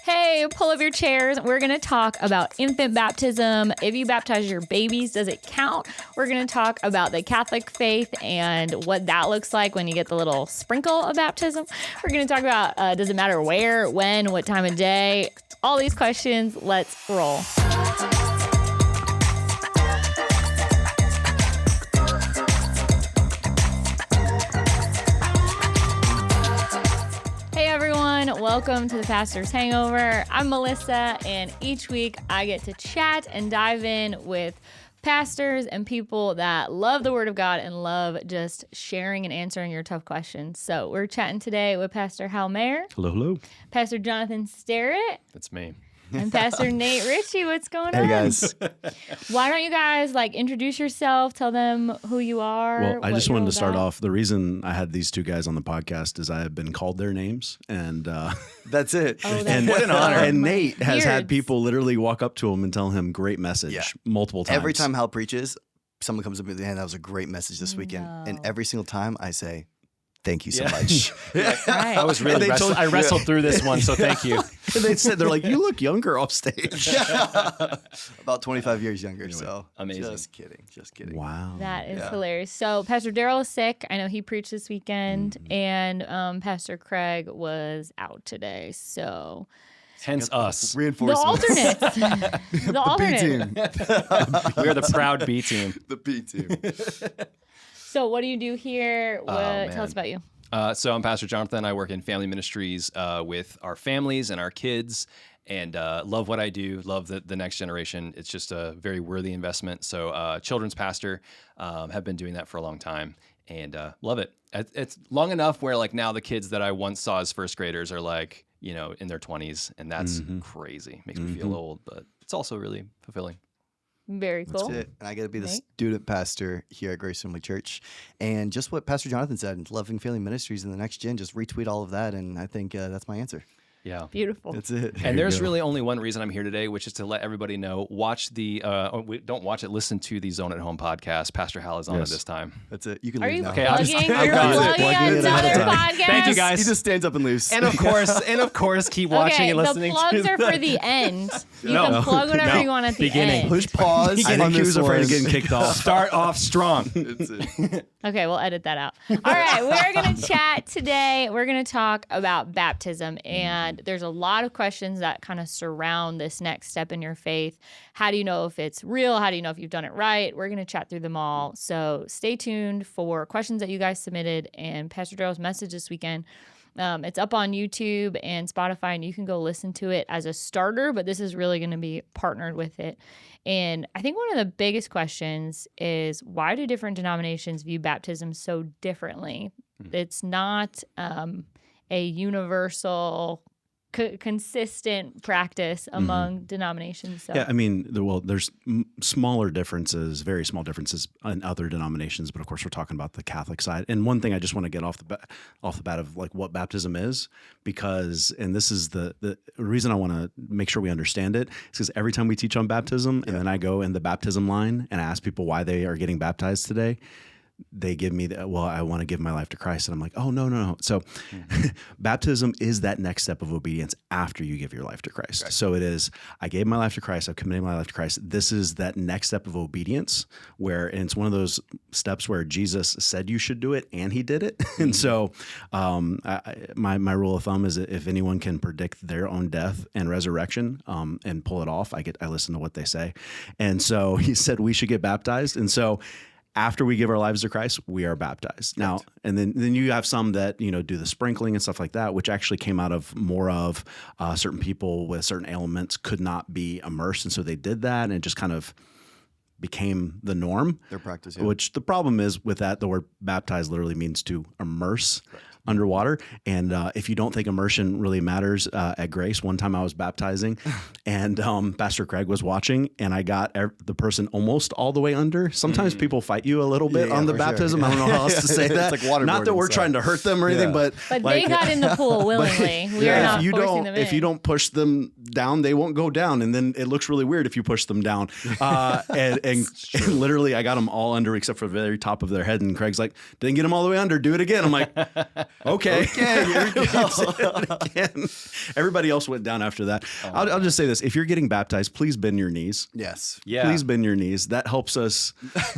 Hey, pull up your chairs. We're going to talk about infant baptism. If you baptize your babies, does it count? We're going to talk about the Catholic faith and what that looks like when you get the little sprinkle of baptism. We're going to talk about does it matter where, when, what time of day? All these questions. Let's roll. Welcome to the Pastor's Hangover. I'm Melissa, and each week I get to chat and dive in with pastors and people that love the Word of God and love just sharing and answering your tough questions. So we're chatting today with Pastor Hal Mayer. Hello, hello. Pastor Jonathan Sterrett. That's me. And Pastor Nate Ritchie. What's going on? Hey, guys. Why don't you guys introduce yourself, tell them who you are? Well, I just wanted to start off. The reason I had these two guys on the podcast is I have been called their names, and that's it. Oh, and what an honor. And Nate has had people literally walk up to him and tell him great message multiple times. Every time Hal preaches, someone comes up with me and that was a great message this weekend. And every single time I say, thank you so much. Right. I was really I wrestled through this one, so thank you. And they're like, you look younger off stage. About 25 years younger, Anyway, so amazing. Just kidding. Wow. That is hilarious. So Pastor Daryl is sick. I know he preached this weekend, and Pastor Craig was out today. So hence us. the Reinforcements. alternates. the alternates. B-team. We are the proud B team. The B team. So what do you do here? man. Tell us about you. So I'm Pastor Jonathan. I work in family ministries with our families and our kids, and love what I do. Love the next generation. It's just a very worthy investment. So children's pastor, have been doing that for a long time, and love it. It's long enough where now the kids that I once saw as first graders are in their 20s, and that's crazy. Makes me feel old, but it's also really fulfilling. Very cool. That's it. And I get to be the Nate? student pastor here at Grace Family Church. And just what Pastor Jonathan said, loving family ministries in the next gen, just retweet all of that. And I think that's my answer. Yeah. Beautiful. That's it. And there's really only one reason I'm here today, which is to let everybody know, don't watch it, listen to the Zone at Home podcast. Pastor Hal is on it this time. That's it. You can Are leave you now. Okay, plugging? I'm You're done. plugging Plugging it another ahead of podcast? time. Thank you, guys. He just stands up and leaves. And of course, keep watching Okay, and listening the plugs to are for the end. You can plug whatever you want at the Beginning. end. Push pause. I on think he this was afraid of one. getting kicked off. Start off strong. That's it. Okay, we'll edit that out. All right, we're going to chat today. We're going to talk about baptism, and there's a lot of questions that kind of surround this next step in your faith. How do you know if it's real? How do you know if you've done it right? We're going to chat through them all. So stay tuned for questions that you guys submitted and Pastor Daryl's message this weekend. It's up on YouTube and Spotify, and you can go listen to it as a starter, but this is really going to be partnered with it. And I think one of the biggest questions is, why do different denominations view baptism so differently? It's not a universal, consistent practice among denominations. So. Yeah, I mean, there's smaller differences, very small differences in other denominations, but of course we're talking about the Catholic side. And one thing I just want to get off the bat of what baptism is, because, and this is the reason I want to make sure we understand it, is because every time we teach on baptism, and then I go in the baptism line and I ask people why they are getting baptized today, they give me I want to give my life to Christ. And I'm like, oh, no. So baptism is that next step of obedience after you give your life to Christ. Right. So it is, I gave my life to Christ. I've committed my life to Christ. This is that next step of obedience and it's one of those steps where Jesus said you should do it and he did it. And so my rule of thumb is that if anyone can predict their own death and resurrection and pull it off, I listen to what they say. And so he said we should get baptized. And so after we give our lives to Christ, we are baptized. Now, and then you have some that, do the sprinkling and stuff like that, which actually came out of more of certain people with certain ailments could not be immersed. And so they did that, and it just kind of became the norm. Their practice, Which the problem is with that, the word baptize literally means to immerse underwater. And if you don't think immersion really matters at Grace, one time I was baptizing and Pastor Craig was watching, and I got the person almost all the way under. Sometimes people fight you a little bit on the baptism. Sure. I don't know how else to say that. It's like not that we're trying to hurt them or anything, but they got in the pool willingly. We are not forcing them in. If you don't push them down, they won't go down. And then it looks really weird if you push them down. And literally I got them all under except for the very top of their head. And Craig's like, didn't get them all the way under. Do it again. I'm like, okay. Here we go. Again. Everybody else went down after that. I'll just say this. If you're getting baptized, please bend your knees. Yes. Yeah. Please bend your knees. That helps us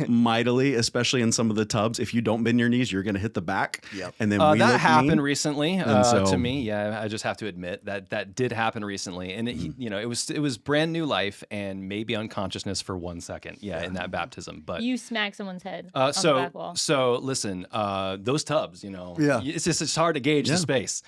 mightily, especially in some of the tubs. If you don't bend your knees, you're going to hit the back. Yep. And then That happened recently so- to me. Yeah, I just have to admit that did happen recently, and it was brand new life and maybe unconsciousness for 1 second. Yeah, in that baptism, but. You smack someone's head on the back wall. So listen, those tubs, it's hard to gauge the space.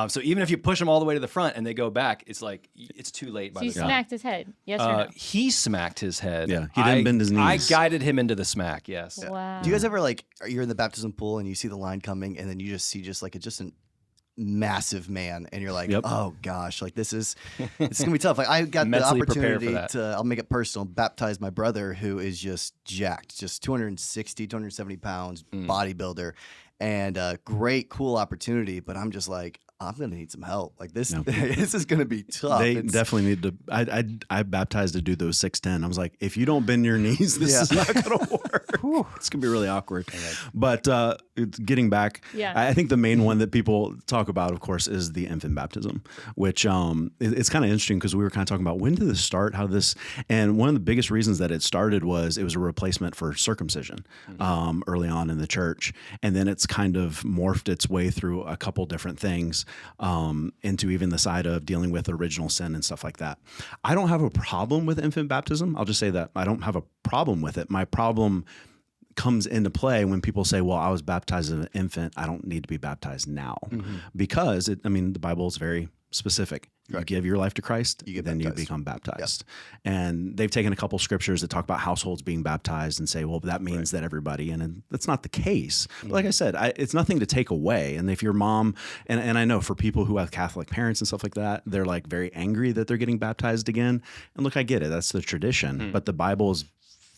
So even if you push them all the way to the front and they go back, it's like it's too late by So you the time. smacked his head. Yes or no? He smacked his head. Yeah, he didn't bend his I knees. guided him into the smack. Yes. Wow. Do you guys ever you're in the baptism pool and you see the line coming and then you just see just a massive man and you're like, Yep. oh gosh, like it's gonna be tough. Like I got the Mentally prepare for opportunity that. to, I'll make it personal, baptize my brother who is just jacked, just 260, 270 pounds, bodybuilder, and great, cool opportunity. But I'm just like, I'm gonna need some help. Like this, this is gonna be tough. They definitely need to. I baptized a dude that was 6'10". I was like, if you don't bend your knees, this is not going to work. It's going to be really awkward. But getting back, I think the main one that people talk about, of course, is the infant baptism, which it's kind of interesting because we were kind of talking about when did this start, how this, and one of the biggest reasons that it started was it was a replacement for circumcision early on in the church, and then it's kind of morphed its way through a couple different things. Into even the side of dealing with original sin and stuff like that. I don't have a problem with infant baptism. I'll just say that I don't have a problem with it. My problem comes into play when people say, well, I was baptized as an infant. I don't need to be baptized now because the Bible is very specific. You give your life to Christ, then you become baptized. Yep. And they've taken a couple scriptures that talk about households being baptized and say, well, that means that everybody, and that's not the case. But like I said, it's nothing to take away. And if your mom, and I know for people who have Catholic parents and stuff like that, they're like very angry that they're getting baptized again. And look, I get it. That's the tradition. But the Bible is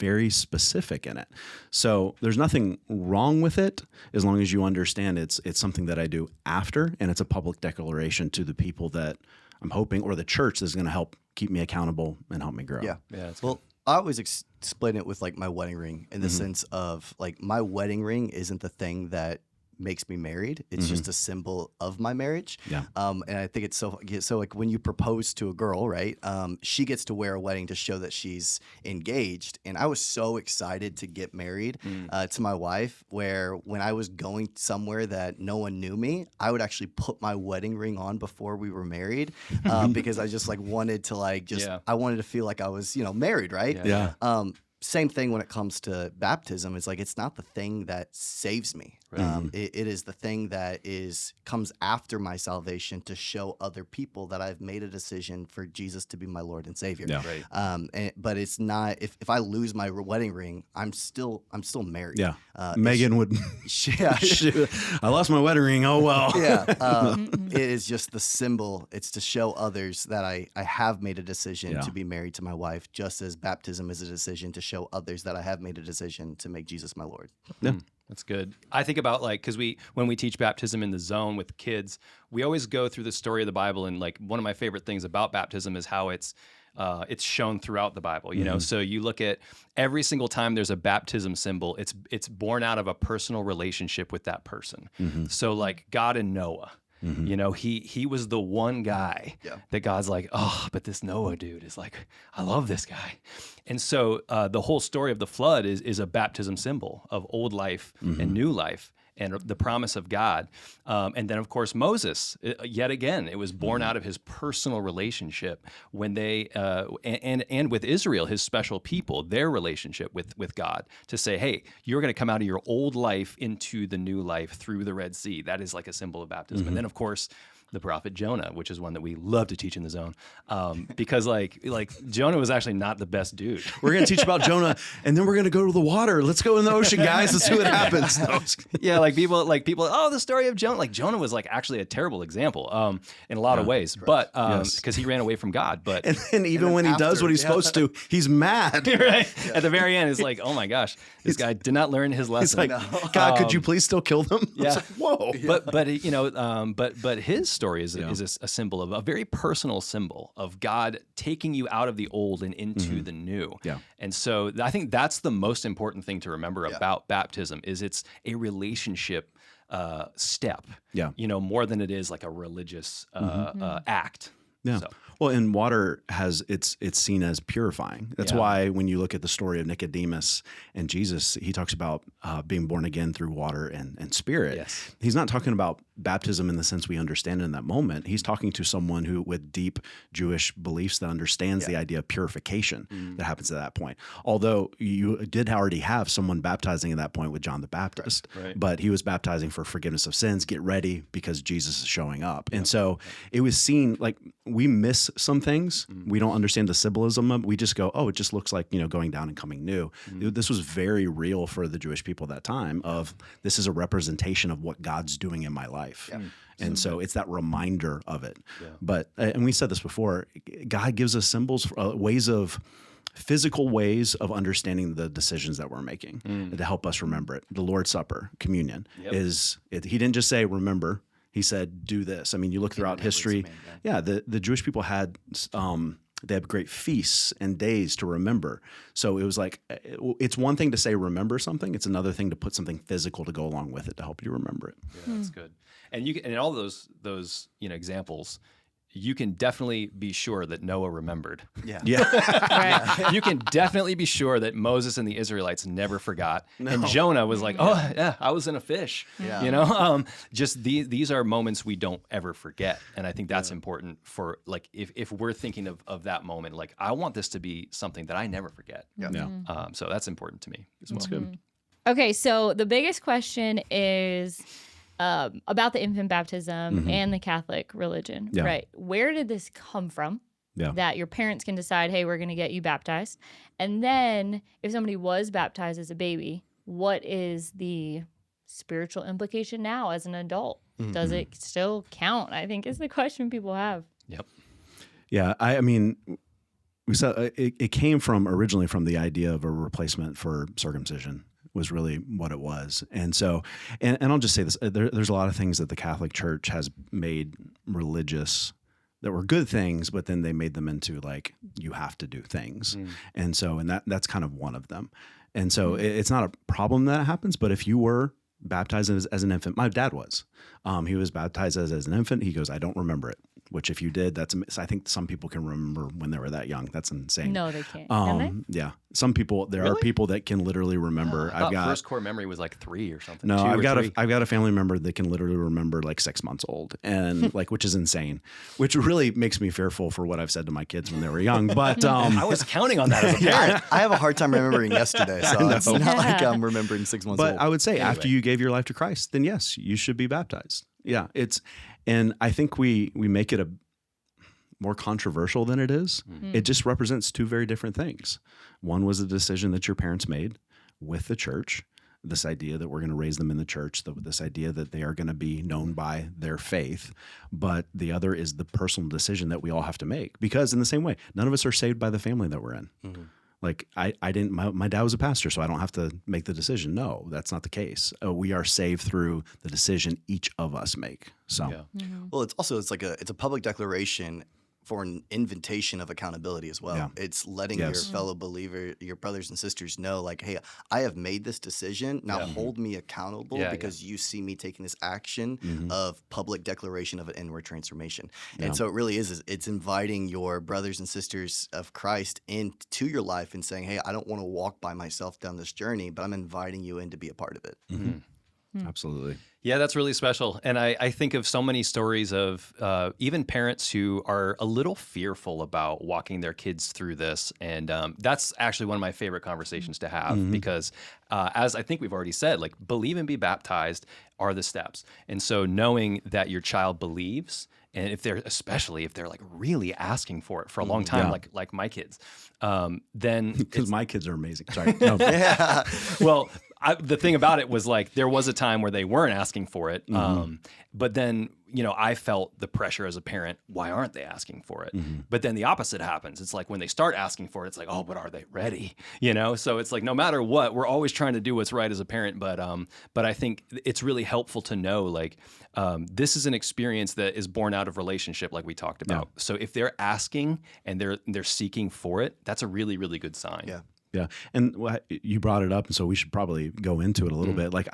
very specific in it. So there's nothing wrong with it as long as you understand it's something that I do after, and it's a public declaration to the people that I'm hoping, or the church that's going to help keep me accountable and help me grow. Yeah. That's well, I always explain it with like my wedding ring in the sense of like my wedding ring isn't the thing that makes me married. It's just a symbol of my marriage. Yeah. And I think it's so like when you propose to a girl, right? She gets to wear a wedding to show that she's engaged. And I was so excited to get married to my wife, where when I was going somewhere that no one knew me, I would actually put my wedding ring on before we were married because I just like wanted to I wanted to feel like I was, married, right? Yeah. Same thing when it comes to baptism. It's like it's not the thing that saves me. Right. It is the thing that comes after my salvation to show other people that I've made a decision for Jesus to be my Lord and Savior. Yeah. Right. But it's not. If I lose my wedding ring, I'm still married. Yeah. Megan would. Yeah. I lost my wedding ring. Oh well. Yeah. It is just the symbol. It's to show others that I have made a decision to be married to my wife, just as baptism is a decision to show others that I have made a decision to make Jesus my Lord. Yeah. That's good. I think about because when we teach baptism in the zone with kids, we always go through the story of the Bible, and like one of my favorite things about baptism is how it's shown throughout the Bible. You know, so you look at every single time there's a baptism symbol, it's born out of a personal relationship with that person. So like God and Noah. You know, he was the one guy that God's like, oh, but this Noah dude is like, I love this guy. And so the whole story of the flood is a baptism symbol of old life and new life and the promise of God. And then, of course, Moses, yet again, it was born out of his personal relationship when they, and with Israel, his special people, their relationship with God, to say, hey, you're going to come out of your old life into the new life through the Red Sea. That is like a symbol of baptism. And then, of course, the prophet Jonah, which is one that we love to teach in the zone, because like Jonah was actually not the best dude. We're going to teach about Jonah, and then we're going to go to the water. Let's go in the ocean, guys. Let's see what happens. Yeah, like people, oh, the story of Jonah. Like Jonah was like actually a terrible example in a lot of ways, but because he ran away from God. But and then even when he does what he's supposed to, he's mad. Right at the very end, it's like, oh my gosh, this guy did not learn his lesson. He's like, God, could you please still kill them? Yeah. Like, whoa. But his story is a symbol of a very personal symbol of God taking you out of the old and into the new. Yeah. And so I think that's the most important thing to remember about baptism is it's a relationship step, more than it is like a religious act. Yeah. So. Well, and water it's seen as purifying. That's why when you look at the story of Nicodemus and Jesus, he talks about being born again through water and spirit. Yes. He's not talking about baptism in the sense we understand it in that moment. He's talking to someone who with deep Jewish beliefs that understands the idea of purification that happens at that point. Although you did already have someone baptizing at that point with John the Baptist, but he was baptizing for forgiveness of sins, get ready because Jesus is showing up. And so it was seen like we miss some things. We don't understand the symbolism of it. We just go, oh, it just looks like, going down and coming new. This was very real for the Jewish people at that time of this is a representation of what God's doing in my life. And so it's that reminder of it. But, and we said this before, God gives us symbols, physical ways of understanding the decisions that we're making to help us remember it. The Lord's Supper, communion, he didn't just say, remember. He said, do this. I mean, you look throughout history. The Jewish people had they have great feasts and days to remember. So it was like, it's one thing to say remember something. It's another thing to put something physical to go along with it to help you remember it. Yeah, that's good. And you can, and in all those examples, you can definitely be sure that Noah remembered. Right. You can definitely be sure that Moses and the Israelites never forgot. And Jonah was like, oh, yeah, I was in a fish. Just these are moments we don't ever forget. And I think that's important for, like, if we're thinking of that moment, like, I want this to be something that I never forget. So that's important to me as well. That's good. Okay, so the biggest question is about the infant baptism and the Catholic religion, right? Where did this come from? That your parents can decide, hey, we're going to get you baptized. And then if somebody was baptized as a baby, what is the spiritual implication now as an adult? Does it still count? I think is the question people have. Yep. Yeah, I mean, we said it came originally from the idea of a replacement for circumcision. Was really what it was. And so, and I'll just say this, there's a lot of things that the Catholic Church has made religious that were good things, but then they made them into like, you have to do things. And so, and that's kind of one of them. And so it's not a problem that happens, but if you were baptized as an infant, my dad was, he was baptized as an infant. He goes, I don't remember it. Which if you did, I think some people can remember when they were that young. That's insane. No, they can't. Can they? Yeah. Some people, there are people that can literally remember. I've got first core memory was like 3 or something. No, 2 I've or 3. I've got a family member that can literally remember like 6 months old and like, which is insane, which really makes me fearful for what I've said to my kids when they were young. But I was counting on that as a parent. I have a hard time remembering yesterday, so it's not like I'm remembering 6 months old. But I would say after you gave your life to Christ, then yes, you should be baptized. Yeah, and I think we make it a more controversial than it is. It just represents two very different things. One was a decision that your parents made with the church, this idea that we're going to raise them in the church, this idea that they are going to be known by their faith. But the other is the personal decision that we all have to make. Because in the same way, none of us are saved by the family that we're in. Like I didn't, my dad was a pastor, so I don't have to make the decision. No, that's not the case. We are saved through the decision each of us make. So, well, it's a public declaration for an invitation of accountability as well. Yeah. It's letting your fellow believer, your brothers and sisters know, like, hey, I have made this decision. Now hold me accountable because you see me taking this action of public declaration of an inward transformation. And so it really is, it's inviting your brothers and sisters of Christ into your life and saying, hey, I don't want to walk by myself down this journey, but I'm inviting you in to be a part of it. Absolutely. Yeah, that's really special. And I think of so many stories of even parents who are a little fearful about walking their kids through this. And that's actually one of my favorite conversations to have because as I think we've already said, like believe and be baptized are the steps. And so knowing that your child believes, and especially if they're like really asking for it for a long time, like my kids, then because my kids are amazing. Sorry. No. Well, the thing about it was like there was a time where they weren't asking for it, but then I felt the pressure as a parent. Why aren't they asking for it? Mm-hmm. But then the opposite happens. It's like when they start asking for it, it's like, oh, but are they ready? So it's like no matter what, we're always trying to do what's right as a parent. But I think it's really helpful to know like this is an experience that is born out of relationship, like we talked about. Yeah. So if they're asking and they're seeking for it, that's a really, really good sign. Yeah. Yeah. And you brought it up, and so we should probably go into it a little bit. Like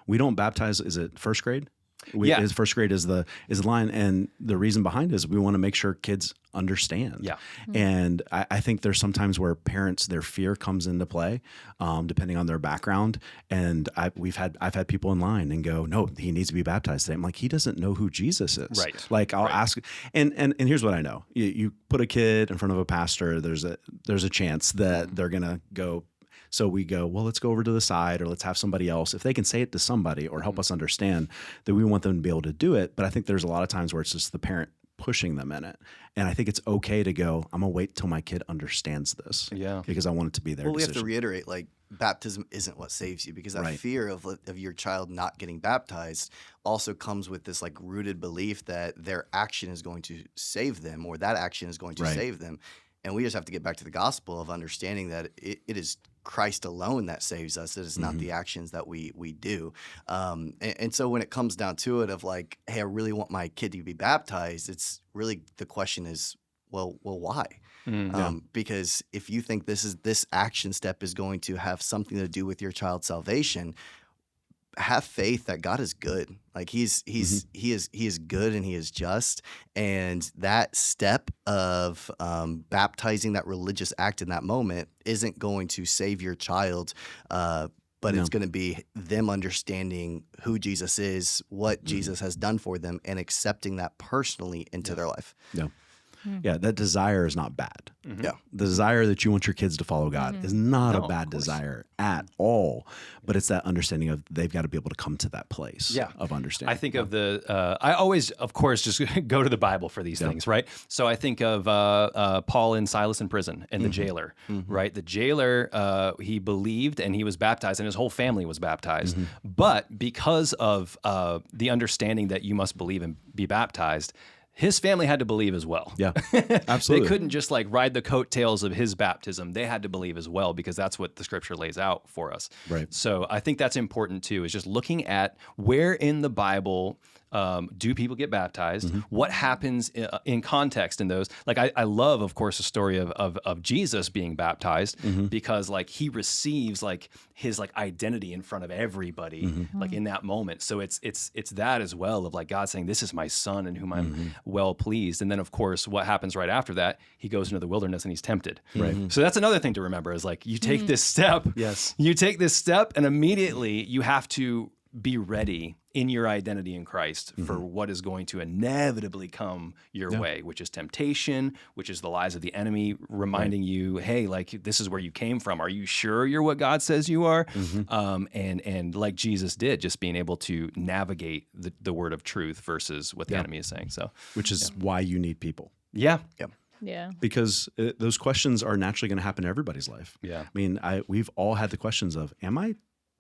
we don't baptize, is it first grade? Yeah. First grade is the line. And the reason behind it is we want to make sure kids understand. Yeah. And I think there's sometimes where parents, their fear comes into play, depending on their background. And I've had people in line and go, no, he needs to be baptized today. I'm like, he doesn't know who Jesus is. Right. Like I'll ask, and here's what I know. You put a kid in front of a pastor, there's a chance that they're going to go. So we go, well, let's go over to the side, or let's have somebody else. If they can say it to somebody or help us understand, that we want them to be able to do it. But I think there's a lot of times where it's just the parent pushing them in it. And I think it's okay to go, I'm going to wait till my kid understands this. Yeah. Because I want it to be their Well, we decision. have to reiterate, like, baptism isn't what saves you, because that fear of your child not getting baptized also comes with this like rooted belief that their action is going to save them, or that action is going to save them. And we just have to get back to the gospel of understanding that it is Christ alone that saves us. It is not the actions that we do. And so when it comes down to it of like, hey, I really want my kid to be baptized, it's really the question is, well, why? Because if you think this action step is going to have something to do with your child's salvation, have faith that God is good. Like he is good and he is just. And that step of baptizing, that religious act in that moment, isn't going to save your child, but it's going to be them understanding who Jesus is, what Jesus has done for them, and accepting that personally into their life. Yeah. Yeah, that desire is not bad. Yeah. The desire that you want your kids to follow God is not a bad desire at all. But it's that understanding of they've got to be able to come to that place of understanding. I think of I always, of course, just go to the Bible for these things, right? So I think of Paul and Silas in prison and the jailer, right? The jailer, he believed and he was baptized and his whole family was baptized. But because of the understanding that you must believe and be baptized, his family had to believe as well. Yeah, absolutely. They couldn't just like ride the coattails of his baptism. They had to believe as well, because that's what the scripture lays out for us. Right. So I think that's important too, is just looking at where in the Bible do people get baptized? What happens in context in those? Like I love, of course, the story of Jesus being baptized, because like he receives like his like identity in front of everybody, like in that moment. So it's that as well, of like God saying, "This is my son in whom I'm well pleased." And then of course, what happens right after that? He goes into the wilderness and he's tempted. Right. So that's another thing to remember, is like you take this step. Yes. You take this step, and immediately you have to be ready in your identity in Christ for what is going to inevitably come your way, which is temptation, which is the lies of the enemy reminding you, hey, like this is where you came from. Are you sure you're what God says you are? And like Jesus did, just being able to navigate the word of truth versus what the enemy is saying. So, Which is why you need people. yeah. Yeah. Because those questions are naturally going to happen in everybody's life. Yeah. I mean, we've all had the questions of,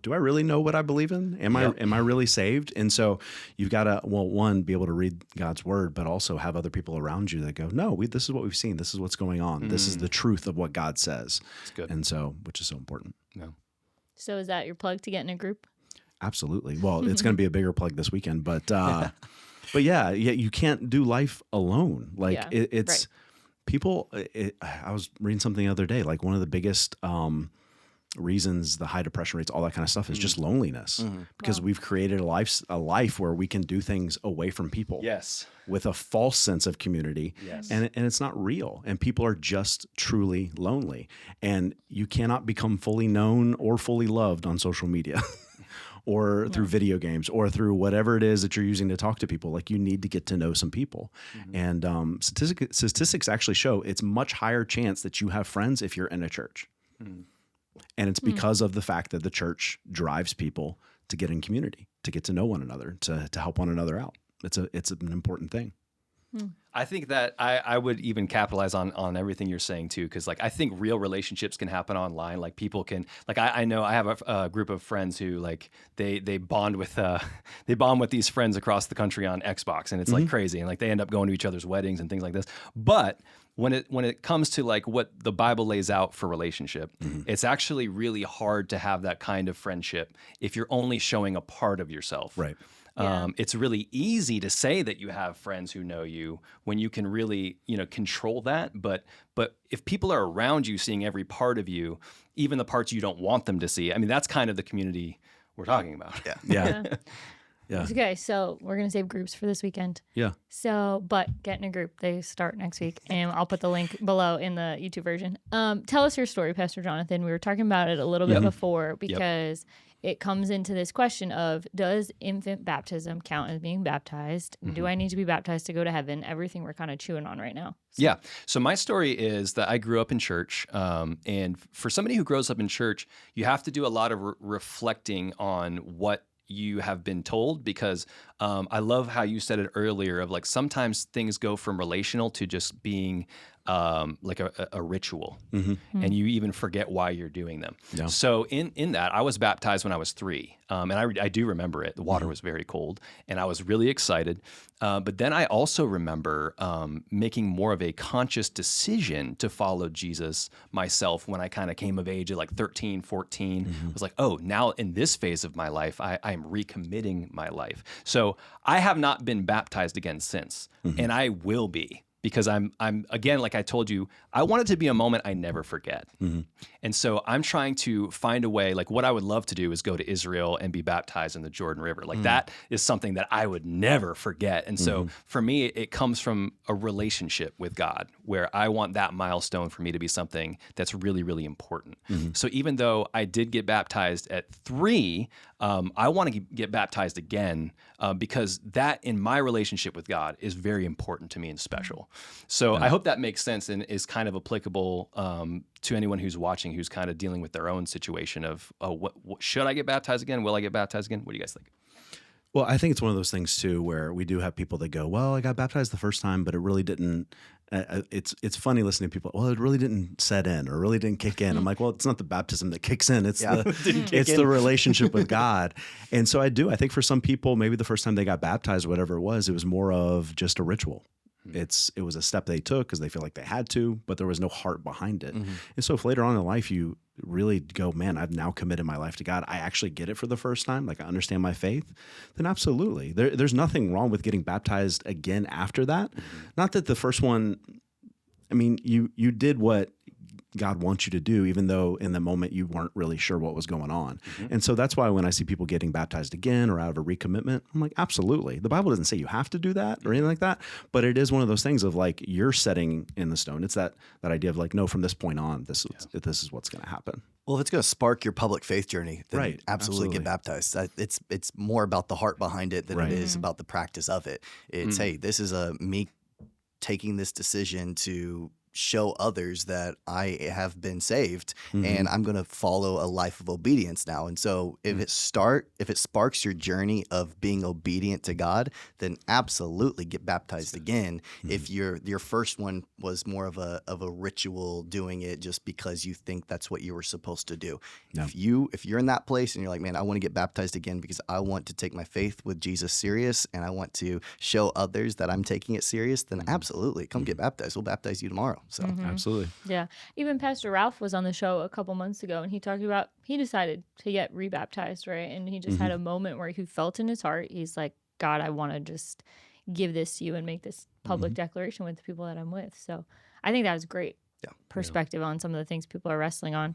do I really know what I believe in? Am I really saved? And so you've got to, well, one, be able to read God's word, but also have other people around you that go, no, this is what we've seen. This is what's going on. This is the truth of what God says. That's good. And so, which is so important. Yeah. So is that your plug to get in a group? Absolutely. Well, it's going to be a bigger plug this weekend, but yeah, you can't do life alone. Like it's people. I was reading something the other day. Like one of the biggest reasons the high depression rates, all that kind of stuff, is just loneliness, because we've created a life where we can do things away from people. Yes. With a false sense of community. Yes. And it's not real. And people are just truly lonely. And you cannot become fully known or fully loved on social media or through video games or through whatever it is that you're using to talk to people. Like you need to get to know some people. And statistics actually show it's much higher chance that you have friends if you're in a church. And it's because of the fact that the church drives people to get in community, to get to know one another, to help one another out. It's an important thing. I think that I would even capitalize on everything you're saying too, because like I think real relationships can happen online. Like people can, like I know I have a group of friends who like they bond with these friends across the country on Xbox, and it's like crazy, and like they end up going to each other's weddings and things like this. But when it comes to like what the Bible lays out for relationship, it's actually really hard to have that kind of friendship if you're only showing a part of yourself. Right. Yeah. It's really easy to say that you have friends who know you when you can really, control that. But if people are around you seeing every part of you, even the parts you don't want them to see, I mean, that's kind of the community we're talking about. Yeah. Yeah. Yeah. Okay, so we're gonna save groups for this weekend. Yeah. So, but get in a group. They start next week, and I'll put the link below in the YouTube version. Tell us your story, Pastor Jonathan. We were talking about it a little bit before because it comes into this question of, does infant baptism count as being baptized? Do I need to be baptized to go to heaven? Everything we're kind of chewing on right now. So. Yeah. So my story is that I grew up in church, and for somebody who grows up in church, you have to do a lot of reflecting on what you have been told, because I love how you said it earlier of like sometimes things go from relational to just being like a ritual, and you even forget why you're doing them. Yeah. So in that, I was baptized when I was 3, and I do remember it. The water was very cold, and I was really excited. But then I also remember making more of a conscious decision to follow Jesus myself when I kind of came of age at like 13, 14. I was like, oh, now in this phase of my life, I'm recommitting my life. So I have not been baptized again since, and I will be. Because I'm again, like I told you, I want it to be a moment I never forget. And so I'm trying to find a way, like what I would love to do is go to Israel and be baptized in the Jordan River. Like that is something that I would never forget. And so for me, it comes from a relationship with God where I want that milestone for me to be something that's really, really important. So even though I did get baptized at 3, I want to get baptized again because that in my relationship with God is very important to me and special. So I hope that makes sense and is kind of applicable to anyone who's watching, who's kind of dealing with their own situation of, what should I get baptized again? Will I get baptized again? What do you guys think? Well, I think it's one of those things too, where we do have people that go, well, I got baptized the first time, but it really didn't. It's funny listening to people. Well, it really didn't set in or really didn't kick in. I'm like, well, it's not the baptism that kicks in. It's the relationship with God. And so I think for some people, maybe the first time they got baptized, whatever it was more of just a ritual. It was a step they took because they feel like they had to, but there was no heart behind it. And so if later on in life you really go, man, I've now committed my life to God, I actually get it for the first time, like I understand my faith, then absolutely. There's nothing wrong with getting baptized again after that. Not that the first one, I mean, you did what God wants you to do, even though in the moment you weren't really sure what was going on. And so that's why when I see people getting baptized again or out of a recommitment, I'm like, absolutely. The Bible doesn't say you have to do that or anything like that, but it is one of those things of like, you're setting in the stone. It's that idea of like, no, from this point on, this is what's going to happen. Well, if it's going to spark your public faith journey, then Right, absolutely get baptized. It's more about the heart behind it than it is about the practice of it. It's, hey, this is me taking this decision to show others that I have been saved and I'm going to follow a life of obedience now. And so if it sparks your journey of being obedient to God, then absolutely get baptized again. If your first one was more of a ritual, doing it just because you think that's what you were supposed to do. No. If you're in that place and you're like, man, I want to get baptized again because I want to take my faith with Jesus serious and I want to show others that I'm taking it serious, then absolutely come get baptized. We'll baptize you tomorrow. So Absolutely. Yeah. Even Pastor Ralph was on the show a couple months ago, and he talked about he decided to get rebaptized, right? And he just had a moment where he felt in his heart, he's like, God, I want to just give this to you and make this public declaration with the people that I'm with. So I think that was great perspective on some of the things people are wrestling on.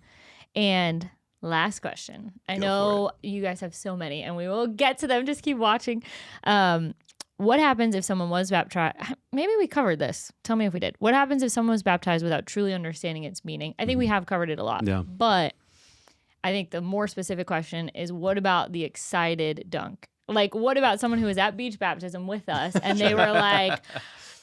And last question. I know you guys have so many, and we will get to them. Just keep watching. What happens if someone was baptized? Maybe we covered this. Tell me if we did. What happens if someone was baptized without truly understanding its meaning? I think we have covered it a lot. Yeah. But I think the more specific question is, what about the excited dunk? Like, what about someone who was at beach baptism with us and they were like,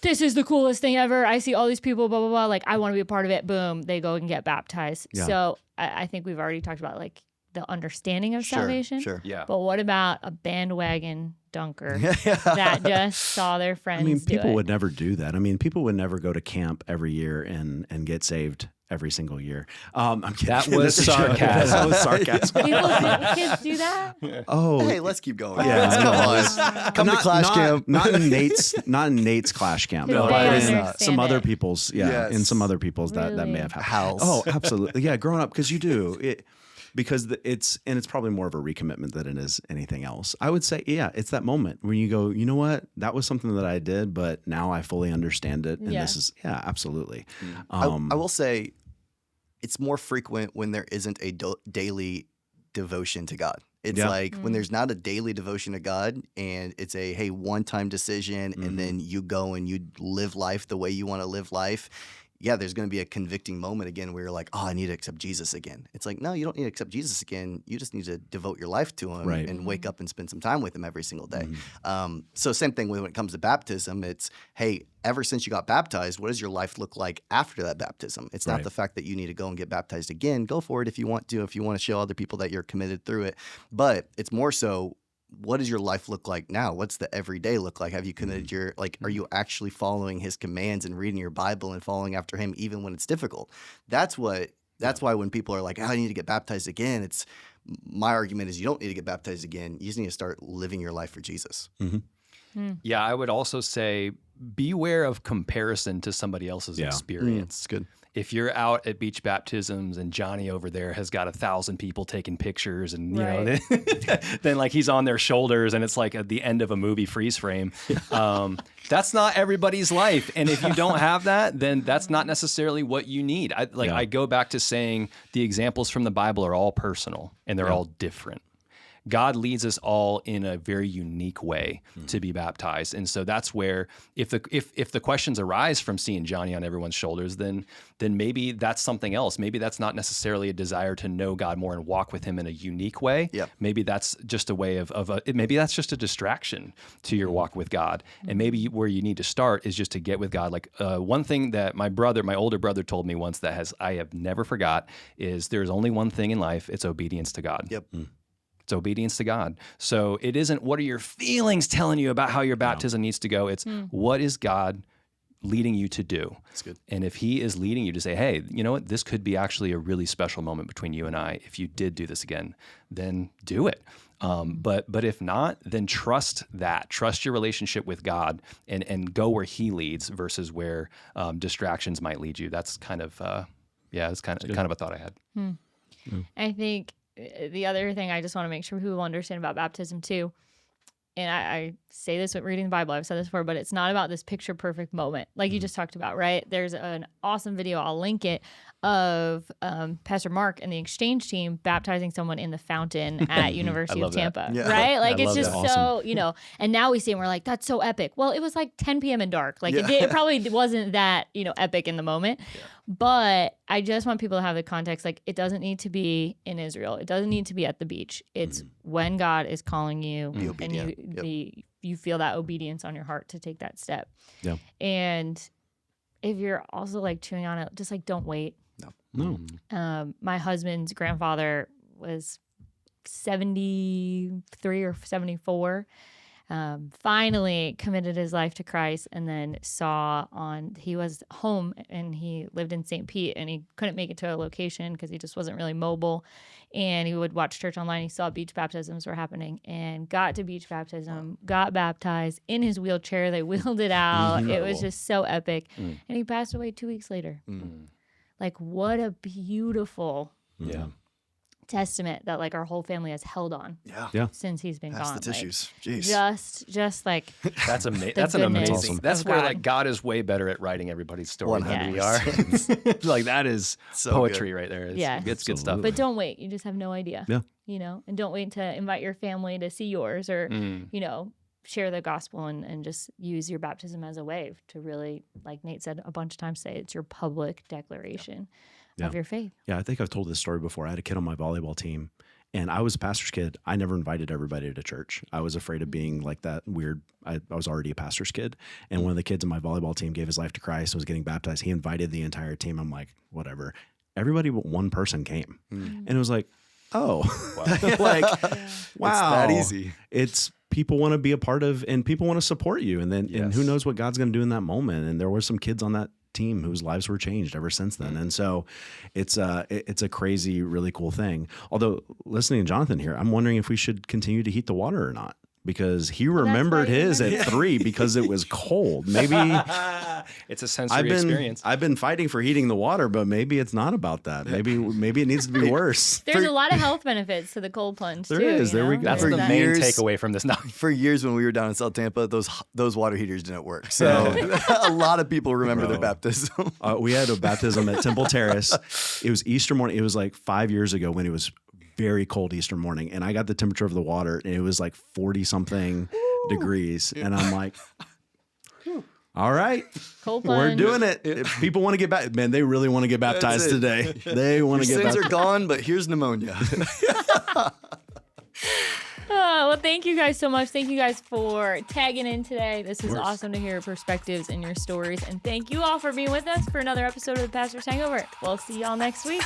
this is the coolest thing ever. I see all these people, blah, blah, blah. Like, I want to be a part of it. Boom. They go and get baptized. Yeah. So I think we've already talked about like the understanding of salvation. Sure. Yeah. But what about a bandwagon dunker that just saw their friends I mean, do people it? would never do that. I mean, people would never go to camp every year and get saved every single year. I'm kidding. That was That's a joke. sarcasm. That was sarcasm. Kids do that? Oh, Hey, let's keep going. Yeah, Come no, on. Come to Clash Camp. Not in Nate's Clash Camp, No, but they in understand some other it. people's, Yes. in some other people's that may Really? have happened. House. Oh, absolutely, yeah. Growing up, because you do it, because it's probably more of a recommitment than it is anything else. I would say, yeah, it's that moment when you go, you know what, that was something that I did, but now I fully understand it, and Yeah. this is, yeah, absolutely. I will say it's more frequent when there isn't a daily devotion to God. It's Yeah. like when there's not a daily devotion to God and it's a, hey, one-time decision and then you go and you live life the way you want to live life. Yeah, there's going to be a convicting moment again where you're like, oh, I need to accept Jesus again. It's like, no, you don't need to accept Jesus again. You just need to devote your life to him Right. and wake up and spend some time with him every single day. So same thing when it comes to baptism. It's, hey, ever since you got baptized, what does your life look like after that baptism? It's not Right. the fact that you need to go and get baptized again. Go for it if you want to, if you want to show other people that you're committed through it. But it's more so, what does your life look like now? What's the everyday look like? Have you committed your, like, are you actually following his commands and reading your Bible and following after him even when it's difficult? That's why when people are like, oh, I need to get baptized again, it's, my argument is you don't need to get baptized again. You just need to start living your life for Jesus. Yeah, I would also say beware of comparison to somebody else's Yeah. experience. It's good. If you're out at beach baptisms and Johnny over there has got 1,000 people taking pictures and you know then like he's on their shoulders and it's like at the end of a movie freeze frame. That's not everybody's life, and if you don't have that, then that's not necessarily what you need. I go back to saying the examples from the Bible are all personal and they're all different. God leads us all in a very unique way to be baptized. And so that's where if the questions arise from seeing Johnny on everyone's shoulders, then maybe that's something else. Maybe that's not necessarily a desire to know God more and walk with him in a unique way. Yep. Maybe that's just a way maybe that's just a distraction to your walk with God. And maybe where you need to start is just to get with God. Like one thing that my older brother told me once that I have never forgot is there's only one thing in life. It's obedience to God. Yep. It's obedience to God. So it isn't what are your feelings telling you about how your baptism needs to go. It's what is God leading you to do. That's good. And if he is leading you to say, hey, you know what, this could be actually a really special moment between you and I. If you did do this again, then do it. But if not, then trust your relationship with God and go where he leads versus where distractions might lead you. That's kind of, it's kind of a thought I had. I think the other thing I just want to make sure people understand about baptism too, and I say this with reading the Bible, I've said this before, but it's not about this picture perfect moment like you just talked about, right? There's an awesome video, I'll link it, of Pastor Mark and the exchange team baptizing someone in the fountain at University of Tampa, Yeah. right? Like I it's love just that. so, and now we see it and we're like, that's so epic. Well, it was like 10 p.m. and dark. Like it probably wasn't that, epic in the moment. Yeah. But I just want people to have the context. Like it doesn't need to be in Israel. It doesn't need to be at the beach. It's when God is calling you and you feel that obedience on your heart to take that step. Yeah. And if you're also like chewing on it, just like don't wait. No. My husband's grandfather was 73 or 74. Finally committed his life to Christ, and then he was home and he lived in St. Pete and he couldn't make it to a location because he just wasn't really mobile, and he would watch church online. He saw beach baptisms were happening and got to beach baptism, got baptized in his wheelchair. They wheeled it out. It was just so epic. And he passed away 2 weeks later. Like what a beautiful testament that like our whole family has held on since he's been Pass gone. the tissues. Like, Jeez. just like That's amazing. The That's an goodness amazing. of That's where God. like God is way better at writing everybody's story than we are. 100%. Like that is So poetry right there. It's, Yeah. it's good stuff. but don't wait. You just have no idea. Yeah. And don't wait to invite your family to see yours or, share the gospel and just use your baptism as a way to really, like Nate said a bunch of times, say it's your public declaration of your faith. Yeah, I think I've told this story before. I had a kid on my volleyball team, and I was a pastor's kid. I never invited everybody to church. I was afraid of being like that weird. I was already a pastor's kid, and one of the kids on my volleyball team gave his life to Christ, was getting baptized. He invited the entire team. I'm like, whatever. Everybody but one person came. And it was like, oh, like, wow, It's that easy. It's people want to be a part of, and people want to support you. And then, and who knows what God's going to do in that moment. And there were some kids on that team whose lives were changed ever since then. And so it's a crazy, really cool thing. Although listening to Jonathan here, I'm wondering if we should continue to heat the water or not. Because he remembered his at 3 because it was cold. Maybe it's a sensory experience. I've been fighting for heating the water, but maybe it's not about that. Maybe it needs to be worse. There's a lot of health benefits to the cold plunge There too. is. There we go. That's For the main years- takeaway from this. No. For years when we were down in South Tampa, those water heaters didn't work. So a lot of people remember their baptism. We had a baptism at Temple Terrace. It was Easter morning. It was like 5 years ago when it was very cold Easter morning, and I got the temperature of the water, and it was like 40 something degrees, and I'm like, all right, Cold we're plunge. doing it. If people want to get back, man, they really want to get baptized today. They want to Your get sins baptized. are gone, but here's pneumonia. Well, thank you guys so much. Thank you guys for tagging in today. This was awesome to hear your perspectives and your stories. And thank you all for being with us for another episode of the Pastor's Hangover. We'll see y'all next week.